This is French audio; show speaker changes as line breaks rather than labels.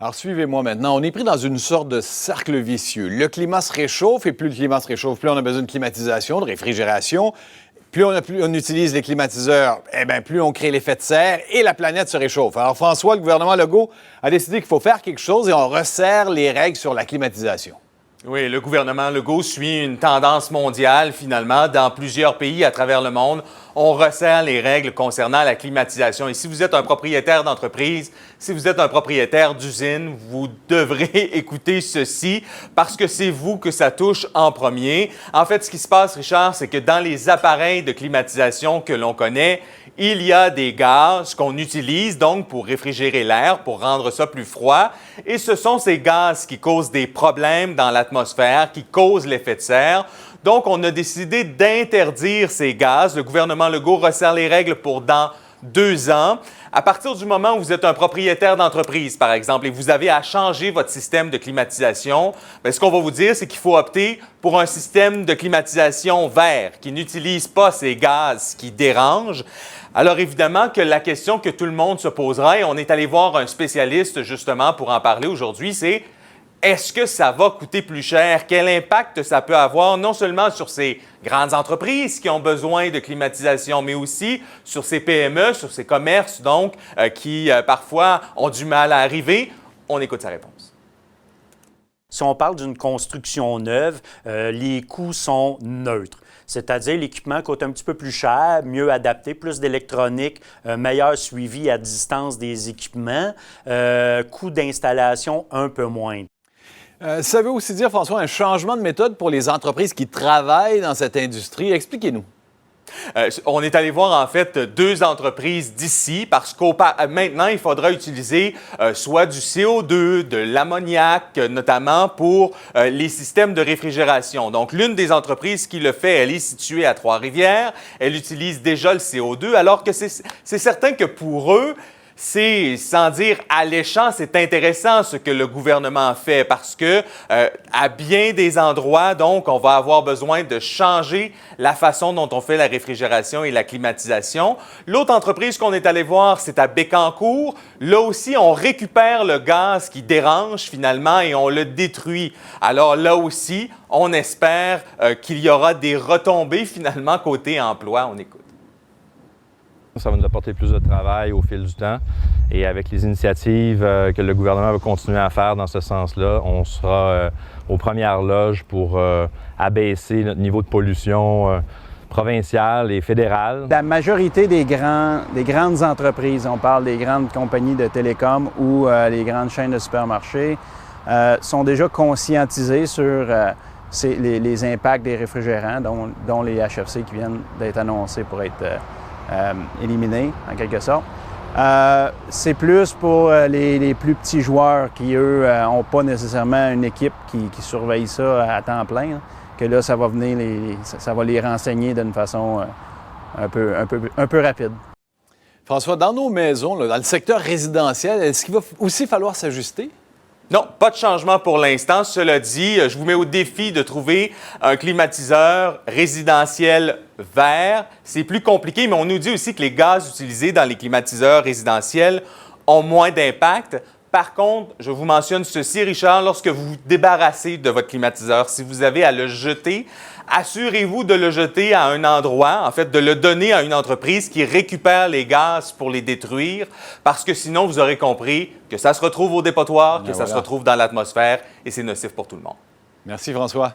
Alors, suivez-moi maintenant. On est pris dans une sorte de cercle vicieux. Le climat se réchauffe et plus le climat se réchauffe, plus on a besoin de climatisation, de réfrigération. Plus on utilise les climatiseurs, plus on crée l'effet de serre et la planète se réchauffe. Alors, François, le gouvernement Legault a décidé qu'il faut faire quelque chose et on resserre les règles sur la climatisation.
Oui, le gouvernement Legault suit une tendance mondiale, finalement. Dans plusieurs pays à travers le monde, on resserre les règles concernant la climatisation. Et si vous êtes un propriétaire d'entreprise, si vous êtes un propriétaire d'usine, vous devrez écouter ceci parce que c'est vous que ça touche en premier. En fait, ce qui se passe, Richard, c'est que dans les appareils de climatisation que l'on connaît, il y a des gaz qu'on utilise donc pour réfrigérer l'air, pour rendre ça plus froid. Et ce sont ces gaz qui causent des problèmes dans l'atmosphère, qui causent l'effet de serre. Donc, on a décidé d'interdire ces gaz. Le gouvernement Legault resserre les règles pour dans 2 ans. À partir du moment où vous êtes un propriétaire d'entreprise, par exemple, et vous avez à changer votre système de climatisation, ce qu'on va vous dire, c'est qu'il faut opter pour un système de climatisation vert qui n'utilise pas ces gaz qui dérangent. Alors évidemment que la question que tout le monde se posera, et on est allé voir un spécialiste justement pour en parler aujourd'hui, c'est est-ce que ça va coûter plus cher? Quel impact ça peut avoir non seulement sur ces grandes entreprises qui ont besoin de climatisation, mais aussi sur ces PME, sur ces commerces donc qui parfois ont du mal à arriver? On écoute sa réponse.
Si on parle d'une construction neuve, les coûts sont neutres. C'est-à-dire l'équipement coûte un petit peu plus cher, mieux adapté, plus d'électronique, meilleur suivi à distance des équipements, coût d'installation un peu moindre.
Ça veut aussi dire, François, un changement de méthode pour les entreprises qui travaillent dans cette industrie. Expliquez-nous.
On est allé voir en fait 2 entreprises d'ici parce que maintenant, il faudra utiliser soit du CO2, de l'ammoniac, notamment pour les systèmes de réfrigération. Donc, l'une des entreprises qui le fait, elle est située à Trois-Rivières. Elle utilise déjà le CO2, alors que c'est certain que pour eux, c'est, sans dire alléchant, c'est intéressant ce que le gouvernement fait parce que à bien des endroits, donc, on va avoir besoin de changer la façon dont on fait la réfrigération et la climatisation. L'autre entreprise qu'on est allé voir, c'est à Bécancour. Là aussi, on récupère le gaz qui dérange finalement et on le détruit. Alors là aussi, on espère qu'il y aura des retombées finalement côté emploi. On écoute.
Ça va nous apporter plus de travail au fil du temps et avec les initiatives que le gouvernement va continuer à faire dans ce sens-là, on sera aux premières loges pour abaisser notre niveau de pollution provinciale et fédérale.
La majorité des grandes entreprises, on parle des grandes compagnies de télécom ou les grandes chaînes de supermarchés, sont déjà conscientisées sur les impacts des réfrigérants, dont les HFC qui viennent d'être annoncés pour être éliminés, en quelque sorte. C'est plus pour les plus petits joueurs qui, eux, n'ont pas nécessairement une équipe qui surveille ça à temps plein, que là, ça va venir, ça va les renseigner d'une façon un peu rapide.
François, dans nos maisons, là, dans le secteur résidentiel, est-ce qu'il va aussi falloir s'ajuster?
Non, pas de changement pour l'instant. Cela dit, je vous mets au défi de trouver un climatiseur résidentiel vert. C'est plus compliqué, mais on nous dit aussi que les gaz utilisés dans les climatiseurs résidentiels ont moins d'impact. Par contre, je vous mentionne ceci, Richard, lorsque vous vous débarrassez de votre climatiseur, si vous avez à le jeter, assurez-vous de le jeter à un endroit, en fait, de le donner à une entreprise qui récupère les gaz pour les détruire, parce que sinon, vous aurez compris que ça se retrouve au dépotoir, que ça se retrouve dans l'atmosphère et c'est nocif pour tout le monde.
Merci, François.